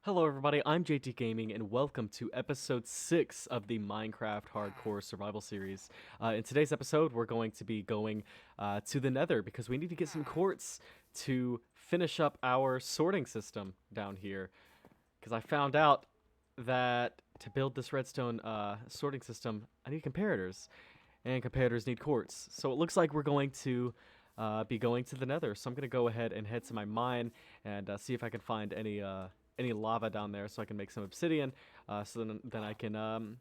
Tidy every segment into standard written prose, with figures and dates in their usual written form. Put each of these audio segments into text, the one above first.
Hello everybody, I'm JT Gaming and welcome to episode 6 of the Minecraft Hardcore Survival Series. In today's episode, we're going to be going to the Nether because we need to get some quartz to finish up our sorting system down here. Because I found out that to build this redstone sorting system, I need comparators, and comparators need quartz. So it looks like we're going to be going to the Nether. So I'm going to go ahead and head to my mine and see if I can find any lava down there so I can make some obsidian, so then I can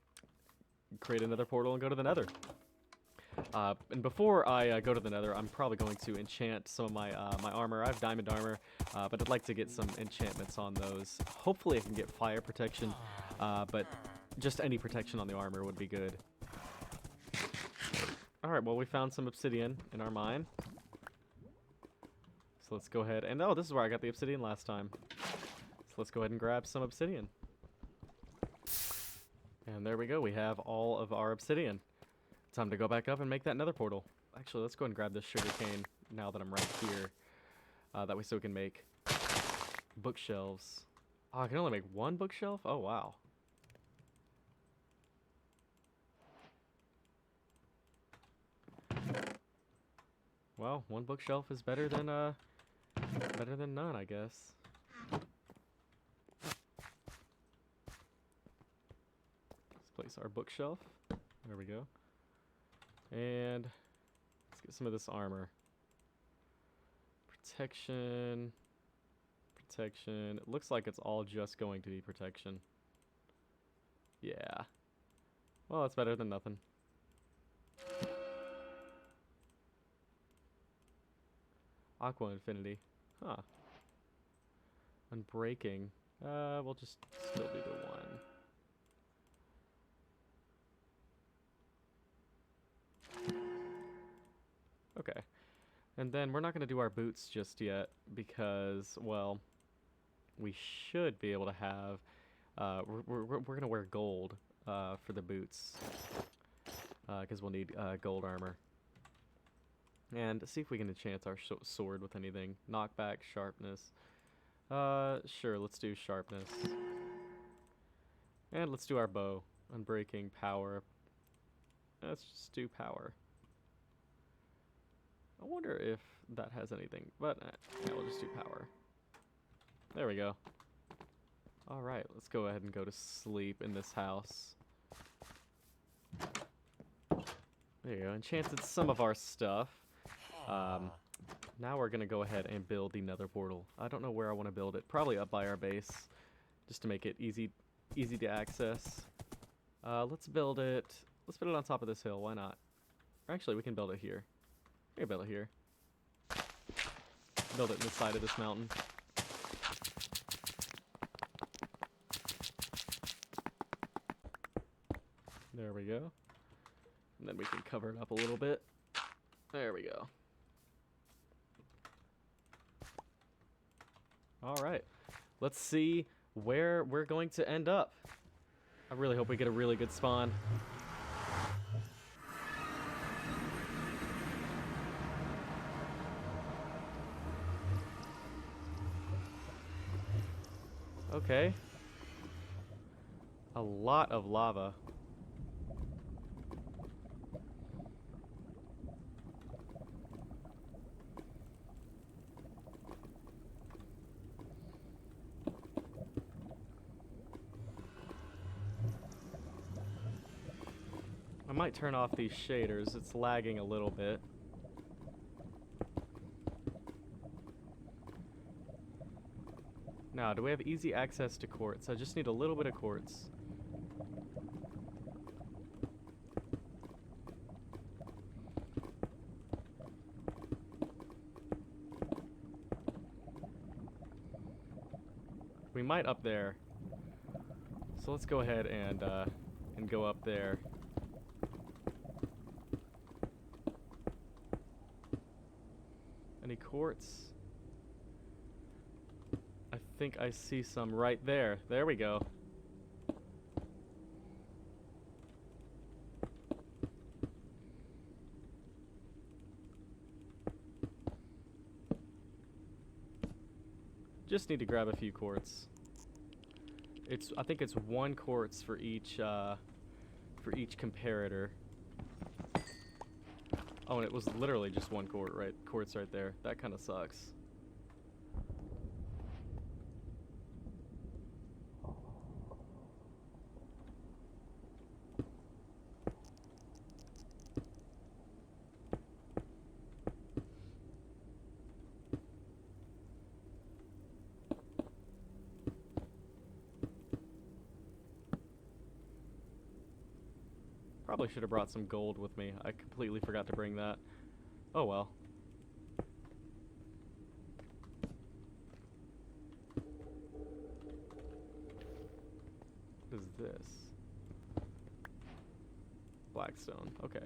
create another portal and go to the Nether. And before I go to the Nether, I'm probably going to enchant some of my my armor. I have diamond armor, but I'd like to get some enchantments on those. Hopefully I can get fire protection, but just any protection on the armor would be good. Alright, well we found some obsidian in our mine. So let's go ahead and, oh, this is where I got the obsidian last time. So let's go ahead and grab some obsidian. And there we go, we have all of our obsidian. Time to go back up and make that nether portal. Actually, let's go ahead and grab this sugar cane now that I'm right here. That way so we can make bookshelves. Oh, I can only make one bookshelf? Oh, wow. Well, one bookshelf is better than none, I guess. Place our bookshelf. There we go. And let's get some of this armor. Protection. Protection. It looks like it's all just going to be protection. Yeah. Well, that's better than nothing. Aqua Infinity. Huh. Unbreaking. We'll just still do the one. Okay, and then we're not going to do our boots just yet because, well, we should be able to have, we're going to wear gold for the boots because we'll need gold armor. And see if we can enchant our sword with anything. Knockback, sharpness. Sure, let's do sharpness. And let's do our bow. Unbreaking, power. Let's just do power. I wonder if that has anything, but yeah, we'll just do power. There we go. Alright, let's go ahead and go to sleep in this house. There you go, enchanted some of our stuff. Now we're going to go ahead and build the nether portal. I don't know where I want to build it. Probably up by our base, just to make it easy to access. Let's build it on top of this hill, why not? Or actually, we can build it here. We can build it here. Build it in the side of this mountain. There we go. And then we can cover it up a little bit. There we go. Alright. Let's see where we're going to end up. I really hope we get a really good spawn. Okay. A lot of lava. I might turn off these shaders. It's lagging a little bit. Now, do we have easy access to quartz? I just need a little bit of quartz. We might up there. So let's go ahead and go up there. Any quartz? I think I see some right there. There we go. Just need to grab a few quartz. I think it's 1 quartz for each comparator. Oh, and it was literally just 1 quartz right there. That kind of sucks. Probably should have brought some gold with me. I completely forgot to bring that. Oh well. What is this? Blackstone. Okay.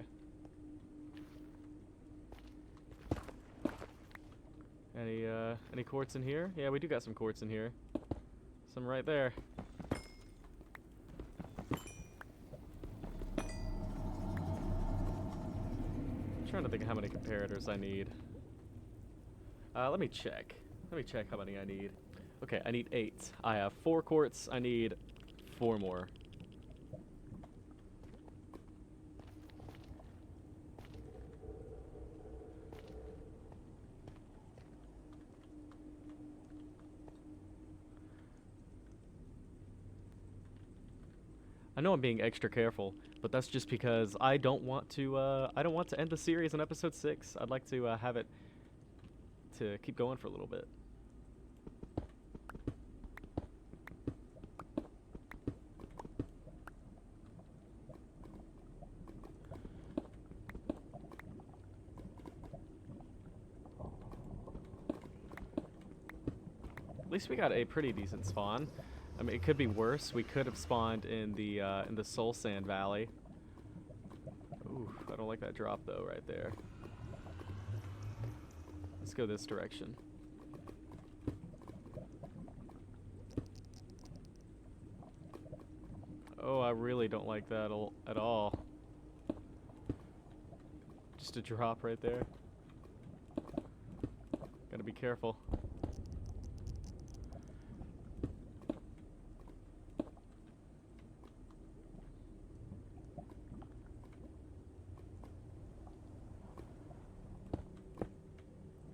Any quartz in here? Yeah, we do got some quartz in here. Some right there. Trying to think of how many comparators I need. Let me check. Let me check how many I need. Okay, I need 8. I have 4 quartz. I need 4 more. I know I'm being extra careful, but that's just because I don't want to end the series on episode 6. I'd like to have it to keep going for a little bit. At least we got a pretty decent spawn. I mean, it could be worse. We could have spawned in the Soul Sand Valley. Ooh, I don't like that drop though, right there. Let's go this direction. Oh, I really don't like that at all. Just a drop right there. Gotta be careful.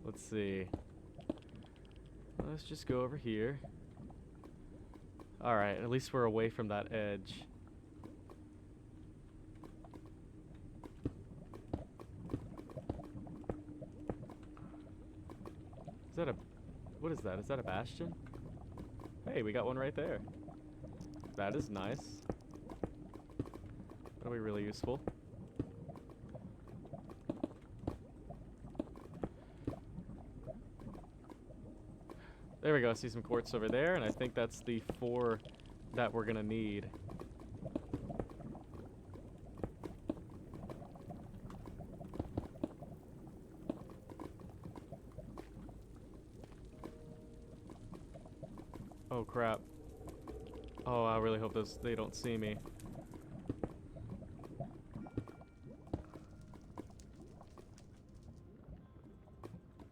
Let's see. Let's just go over here. Alright, at least we're away from that edge. Is that a... What is that? Is that a bastion? Hey, we got one right there. That is nice. That'll be really useful. There we go, I see some quartz over there, and I think that's the 4 that we're gonna need. Oh crap. Oh, I really hope they don't see me.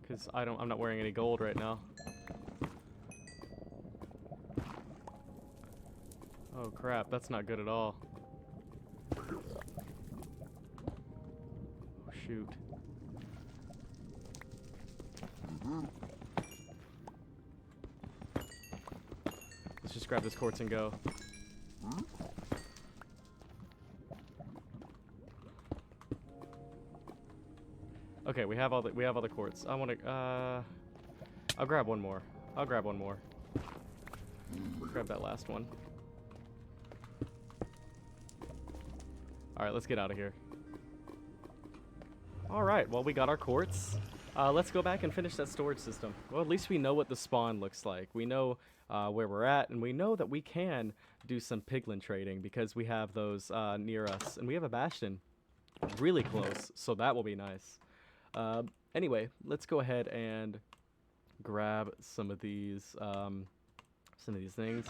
Cause I'm not wearing any gold right now. Oh crap, that's not good at all. Oh shoot. Let's just grab this quartz and go. Okay, we have all the quartz. I want to I'll grab one more. I'll grab one more. Grab that last one. Alright, let's get out of here. Alright, well, we got our quartz. Let's go back and finish that storage system. Well, at least we know what the spawn looks like. We know where we're at, and we know that we can do some piglin trading because we have those near us. And we have a bastion really close, so that will be nice. Anyway, let's go ahead and grab some of these things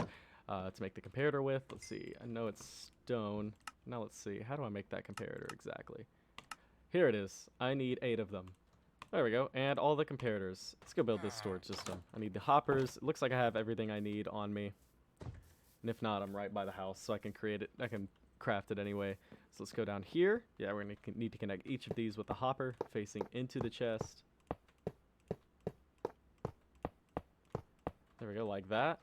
to make the comparator with. Let's see. I know it's stone. Now let's see. How do I make that comparator exactly? Here it is. I need 8 of them. There we go. And all the comparators. Let's go build this storage system. I need the hoppers. It looks like I have everything I need on me. And if not, I'm right by the house, so I can create it. I can craft it anyway. So let's go down here. Yeah, we're going to need to connect each of these with the hopper facing into the chest. There we go, like that.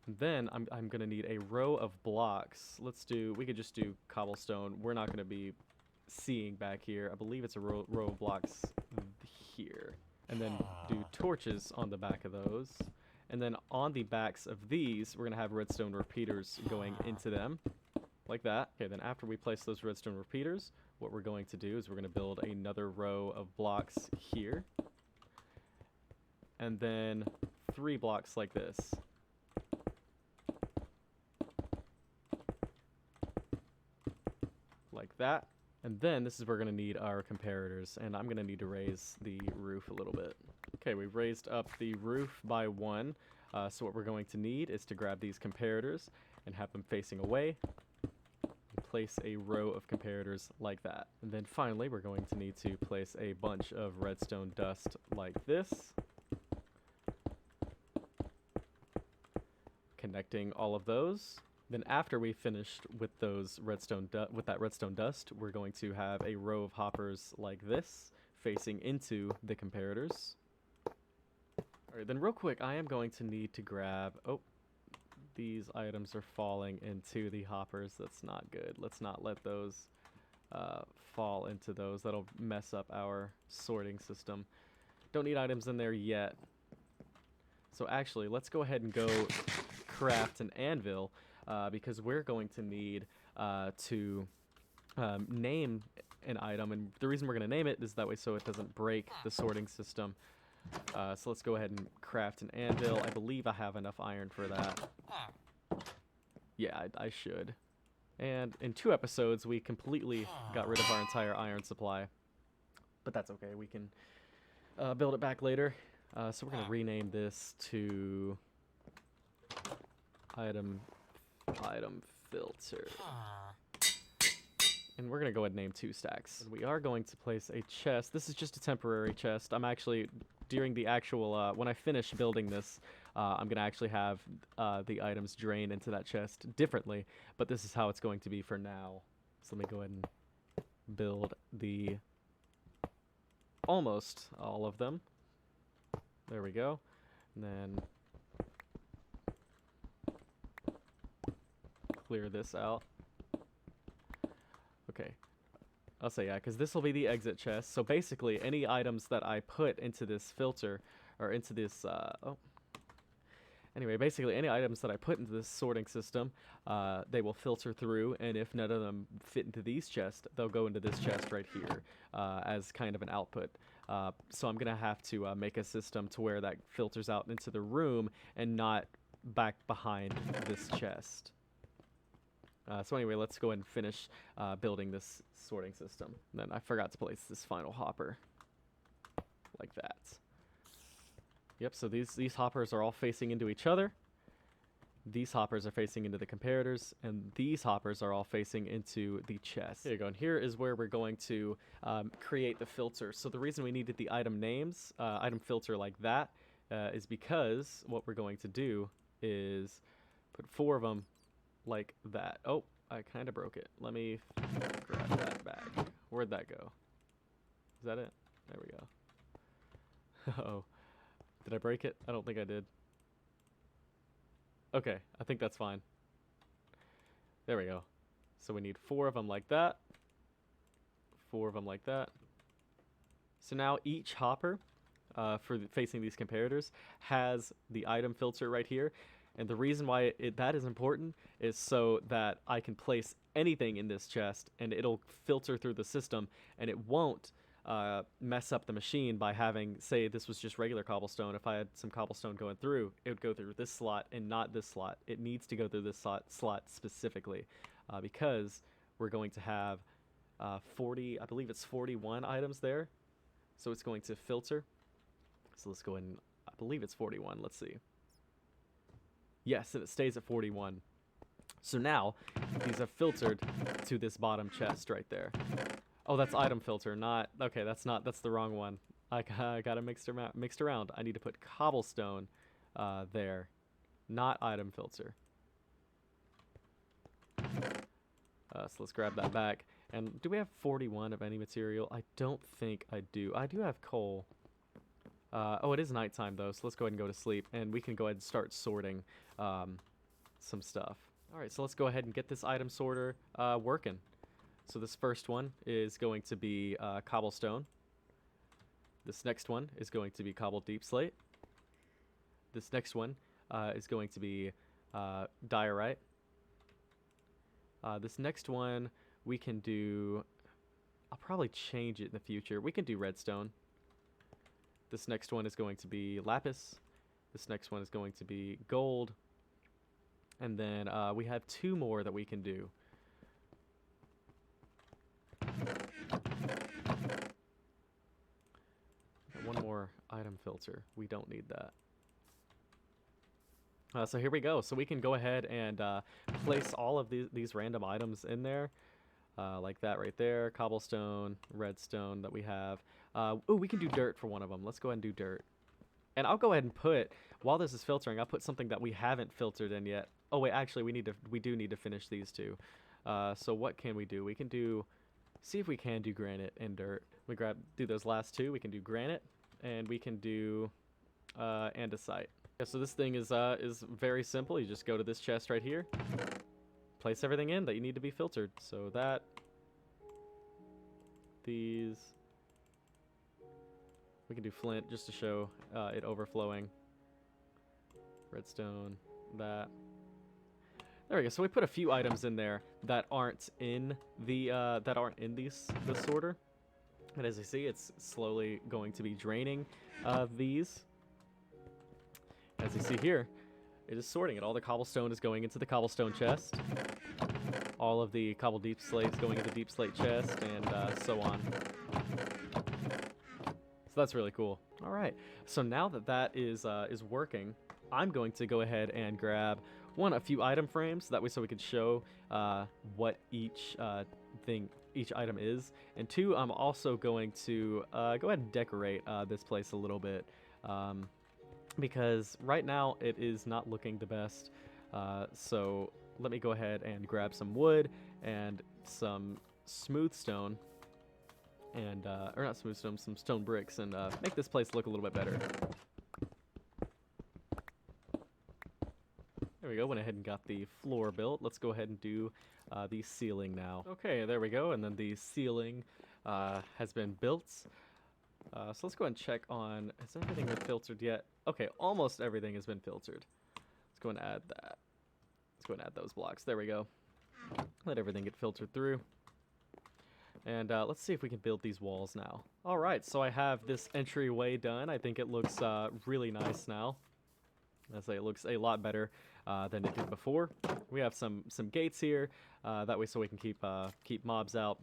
And then I'm going to need a row of blocks. We could just do cobblestone. We're not going to be seeing back here. I believe it's a row of blocks here. And then do torches on the back of those. And then on the backs of these, we're going to have redstone repeaters going into them. Like that. Okay, then after we place those redstone repeaters, what we're going to do is we're going to build another row of blocks here. And then 3 blocks like this. Like that. And then this is where we're going to need our comparators, and I'm going to need to raise the roof a little bit. Okay, we've raised up the roof by 1. So what we're going to need is to grab these comparators and have them facing away. Place a row of comparators like that. And then finally, we're going to need to place a bunch of redstone dust like this. Connecting all of those. Then after we finished with those that redstone dust, we're going to have a row of hoppers like this facing into the comparators. All right, then real quick, I am going to need to grab, these items are falling into the hoppers. That's not good. Let's not let those fall into those. That'll mess up our sorting system. Don't need items in there yet. So actually, let's go ahead and go craft an anvil. Because we're going to need to name an item, and the reason we're going to name it is that way so it doesn't break the sorting system. So let's go ahead and craft an anvil. I believe I have enough iron for that. Yeah, I should. And in 2 episodes, we completely got rid of our entire iron supply. But that's okay. We can build it back later. So we're going to rename this to item filter. And we're going to go ahead and name 2 stacks. And we are going to place a chest. This is just a temporary chest. I'm actually, during the actual, when I finish building this, I'm going to actually have the items drain into that chest differently. But this is how it's going to be for now. So let me go ahead and build almost all of them. There we go. And then clear this out. Okay. I'll say yeah, because this will be the exit chest. So basically, any items that I put into this filter, or into this, Anyway, basically, any items that I put into this sorting system, they will filter through, and if none of them fit into these chests, they'll go into this chest right here as kind of an output. So I'm going to have to make a system to where that filters out into the room and not back behind this chest. So anyway, let's go ahead and finish building this sorting system. And then I forgot to place this final hopper like that. Yep, so these hoppers are all facing into each other. These hoppers are facing into the comparators, and these hoppers are all facing into the chest. There you go, and here is where we're going to create the filter. So the reason we needed the item names, item filter like that, is because what we're going to do is put 4 of them like that. Oh, I kind of broke it. Let me grab that back. Where'd that go? Is that it? There we go. Uh-oh. Did I break it? I don't think I did. Okay, I think that's fine. There we go. So we need 4 of them like that. 4 of them like that. So now each hopper facing these comparators has the item filter right here. And the reason why that is important is so that I can place anything in this chest and it'll filter through the system, and it won't mess up the machine by having, say this was just regular cobblestone. If I had some cobblestone going through, it would go through this slot and not this slot. It needs to go through this slot specifically because we're going to have 40, I believe it's 41 items there. So it's going to filter. So let's go ahead and, I believe it's 41. Let's see. Yes, and it stays at 41. So now these are filtered to this bottom chest right there. Oh, that's item filter, not... Okay, that's the wrong one. I got it mixed around. I need to put cobblestone there, not item filter. So let's grab that back. And do we have 41 of any material? I don't think I do. I do have coal. Oh, it is nighttime though, so let's go ahead and go to sleep, and we can go ahead and start sorting some stuff. All right, so let's go ahead and get this item sorter working. So this first one is going to be cobblestone. This next one is going to be cobbled deep slate. This next one is going to be diorite. This next one we can do, I'll probably change it in the future. We can do redstone. This next one is going to be lapis. This next one is going to be gold. And then we have 2 more that we can do. One more item filter. We don't need that. So here we go. So we can go ahead and place all of these random items in there. Like that right there. Cobblestone, redstone that we have. Oh, we can do dirt for one of them. Let's go ahead and do dirt. And I'll go ahead and put, while this is filtering, I'll put something that we haven't filtered in yet. Oh wait, actually we do need to finish these 2. So what can we do? We can do, see if we can do granite and dirt. We do those last 2. We can do granite, and we can do andesite. Yeah, so this thing is very simple. You just go to this chest right here, place everything in that you need to be filtered. So that, these, we can do flint just to show it overflowing. Redstone, that. There we go. So we put a few items in there that aren't in the the sorter. And as you see, it's slowly going to be draining these. As you see here, it is sorting it. All the cobblestone is going into the cobblestone chest. All of the cobble deep slate is going into the deep slate chest, and so on. So that's really cool. All right. So now that that is working, I'm going to go ahead and grab a few item frames. That way, so we can show what each each item is, and 2, I'm also going to go ahead and decorate this place a little bit. Because right now it is not looking the best. So let me go ahead and grab some wood and some smooth stone, and or not smooth stone, some stone bricks, and make this place look a little bit better. There we go. Went ahead and got the floor built. Let's go ahead and do the ceiling now. Okay, there we go. And then the ceiling has been built. So let's go ahead and check on, has everything been filtered yet? Okay, almost everything has been filtered. Let's go ahead and add that. Let's go ahead and add those blocks. There we go. Let everything get filtered through. And let's see if we can build these walls now. All right, so I have this entryway done. I think it looks really nice now. I say it looks a lot better than it did before. We have some gates here. That way so we can keep mobs out.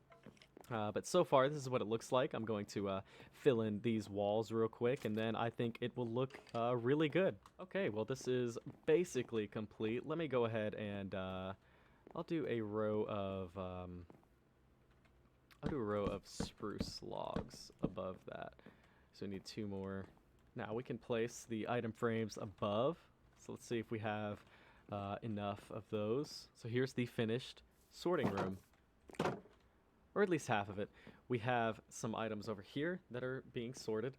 But so far, this is what it looks like. I'm going to fill in these walls real quick, and then I think it will look really good. Okay, well, this is basically complete. Let me go ahead and I'll do a row of spruce logs above that. So we need 2 more. Now we can place the item frames above. So let's see if we have enough of those. So here's the finished sorting room. Or at least half of it. We have some items over here that are being sorted.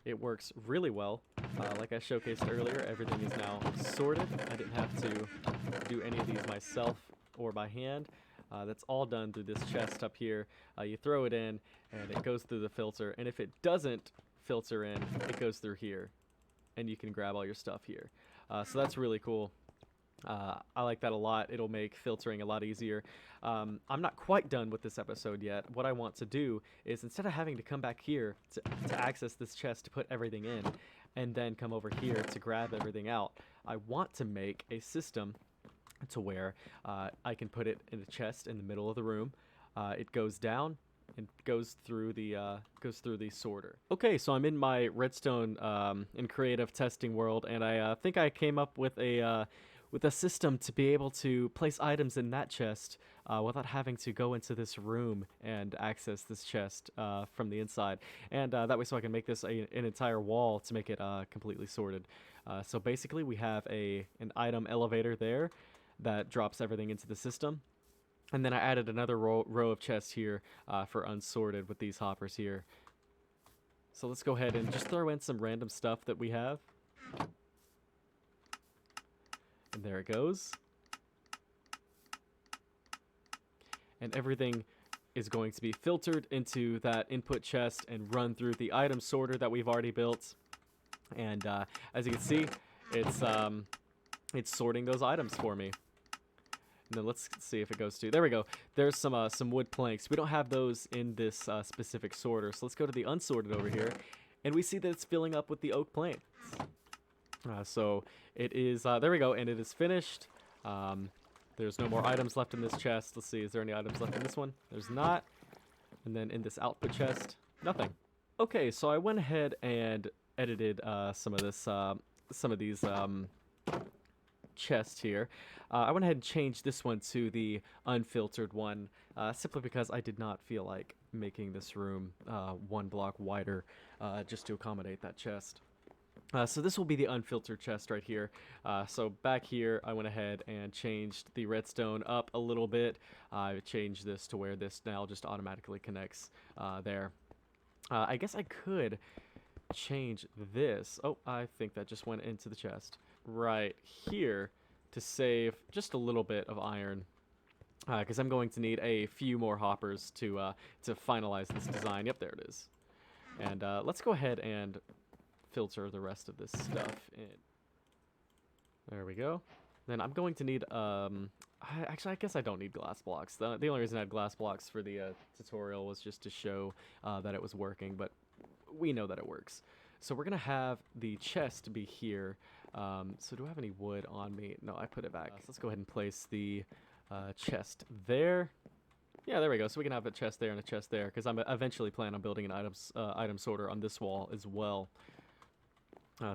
It works really well. Like I showcased earlier, everything is now sorted. I didn't have to do any of these myself or by hand. That's all done through this chest up here. You throw it in, and it goes through the filter. And if it doesn't filter in, it goes through here. And you can grab all your stuff here. So that's really cool. I like that a lot. It'll make filtering a lot easier. I'm not quite done with this episode yet. What I want to do is, instead of having to come back here to access this chest to put everything in, and then come over here to grab everything out, I want to make a system to where I can put it in a chest in the middle of the room. It goes down and goes through the sorter. Okay, so I'm in my redstone and creative testing world, and I think I came up with a system to be able to place items in that chest without having to go into this room and access this chest from the inside. And that way so I can make this an entire wall to make it completely sorted. So basically we have an item elevator there that drops everything into the system. And then I added another row of chests here for unsorted with these hoppers here. So let's go ahead and just throw in some random stuff that we have. And there it goes. And everything is going to be filtered into that input chest and run through the item sorter that we've already built. And as you can see, it's sorting those items for me. And then let's see if it goes to... There we go. There's some wood planks. We don't have those in this specific sorter. So let's go to the unsorted over here. And we see that it's filling up with the oak planks. So it is... there we go. And it is finished. There's no more items left in this chest. Let's see. Is there any items left in this one? There's not. And then in this output chest, nothing. Okay, so I went ahead and edited some of these chests here. I went ahead and changed this one to the unfiltered one, simply because I did not feel like making this room 1 block wider just to accommodate that chest. So this will be the unfiltered chest right here. So back here, I went ahead and changed the redstone up a little bit. I changed this to where this now just automatically connects there. I guess I could change this. Oh, I think that just went into the chest. Right here to save just a little bit of iron. Because I'm going to need a few more hoppers to finalize this design. Yep, there it is. And let's go ahead and filter the rest of this stuff in. There we go. Then I'm going to need, actually, I guess I don't need glass blocks. The only reason I had glass blocks for the tutorial was just to show that it was working, but we know that it works. So we're going to have the chest be here. So do I have any wood on me? No, I put it back. So let's go ahead and place the chest there. Yeah, there we go. So we can have a chest there and a chest there, because I'm eventually planning on building an item sorter on this wall as well.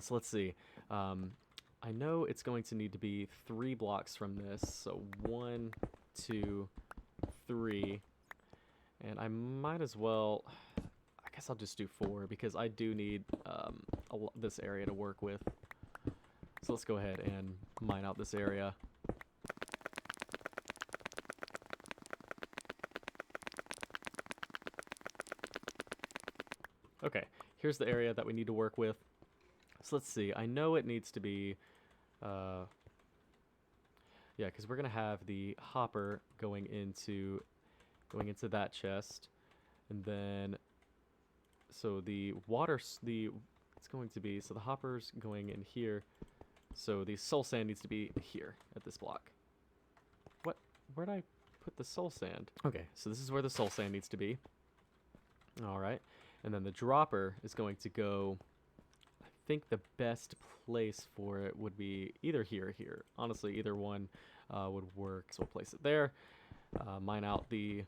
So let's see. I know it's going to need to be 3 blocks from this. So 1, 2, 3. And I might as well... I guess I'll just do 4, because I do need this area to work with. So let's go ahead and mine out this area. Okay, here's the area that we need to work with. So let's see. I know it needs to be... yeah, because we're going to have the hopper going into that chest. And then... So the water... It's going to be... So the hopper's going in here. So the soul sand needs to be here at this block. What? Where'd I put the soul sand? Okay, so this is where the soul sand needs to be. Alright. And then the dropper is going to go... I think the best place for it would be either here or here. Honestly, either one would work. So we'll place it there. Mine out the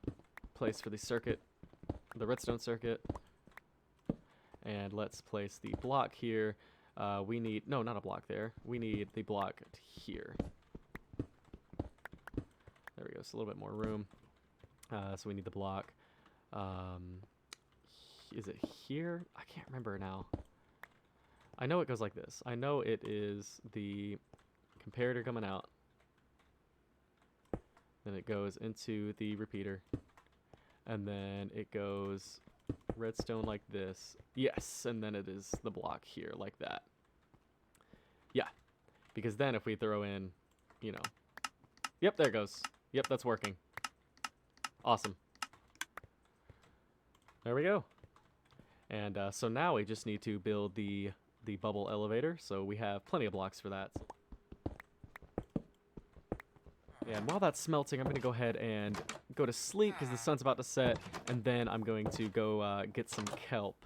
place for the circuit, the redstone circuit. And let's place the block here. We need... No, not a block there. We need the block here. There we go. So a little bit more room. So we need the block. Is it here? I can't remember now. I know it goes like this. I know it is the comparator coming out. Then it goes into the repeater. And then it goes redstone like this. Yes, and then it is the block here like that. Yeah, because then if we throw in, you know... Yep, there it goes. Yep, that's working. Awesome. There we go. And so now we just need to build the bubble elevator. So we have plenty of blocks for that. And while that's smelting, I'm going to go ahead and go to sleep because the sun's about to set. And then I'm going to go get some kelp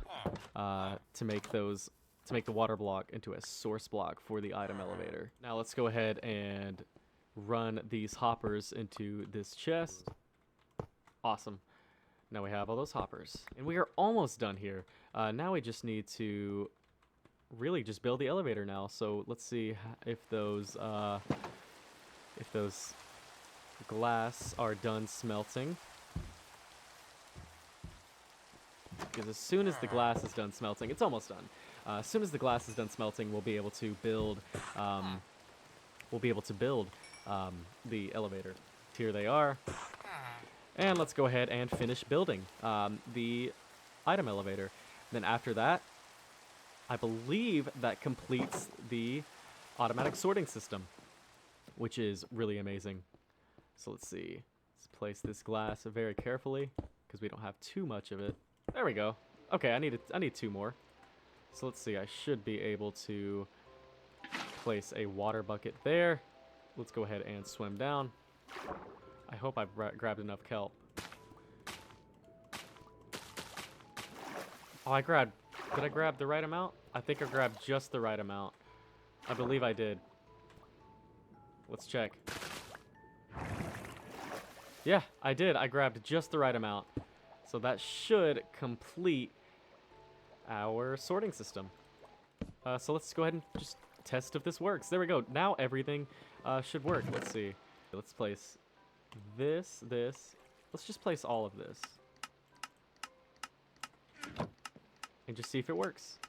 to make the water block into a source block for the item elevator. Now let's go ahead and run these hoppers into this chest. Awesome. Now we have all those hoppers. And we are almost done here. Now we just need to really just build the elevator now. So let's see if those glass are done smelting. Because as soon as the glass is done smelting, it's almost done. As soon as the glass is done smelting, we'll be able to build the elevator. Here they are. And let's go ahead and finish building the item elevator. Then after that, I believe that completes the automatic sorting system, which is really amazing. So let's see. Let's place this glass very carefully because we don't have too much of it. There we go. Okay, I need 2 more. So let's see. I should be able to place a water bucket there. Let's go ahead and swim down. I hope I've grabbed enough kelp. Oh, did I grab the right amount? I think I grabbed just the right amount. I believe I did. Let's check. Yeah, I did. I grabbed just the right amount. So that should complete our sorting system. So let's go ahead and just test if this works. There we go. Now everything should work. Let's see. Let's place this. Let's just place all of this. And just see if it works.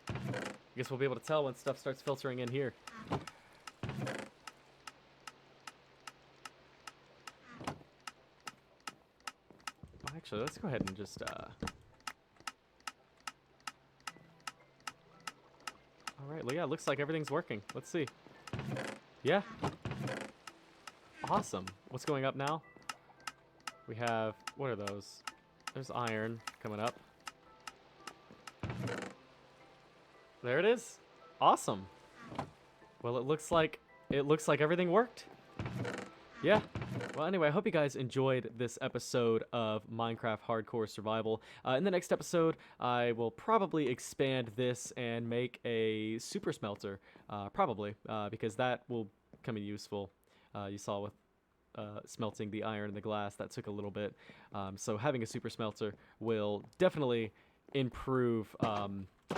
I guess we'll be able to tell when stuff starts filtering in here. Actually, let's go ahead and just Alright, well, yeah, looks like everything's working. Let's see. Yeah. Awesome. What's going up now? We have, what are those? There's iron coming up. There it is. Awesome. Well, it looks like everything worked. Yeah. Well, anyway, I hope you guys enjoyed this episode of Minecraft Hardcore Survival. In the next episode, I will probably expand this and make a super smelter, probably, because that will come in useful. You saw with smelting the iron and the glass, that took a little bit. So having a super smelter will definitely improve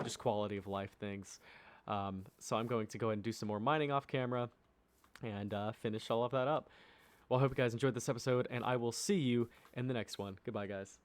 just quality of life things. So I'm going to go ahead and do some more mining off camera and finish all of that up. Well, I hope you guys enjoyed this episode, and I will see you in the next one. Goodbye, guys.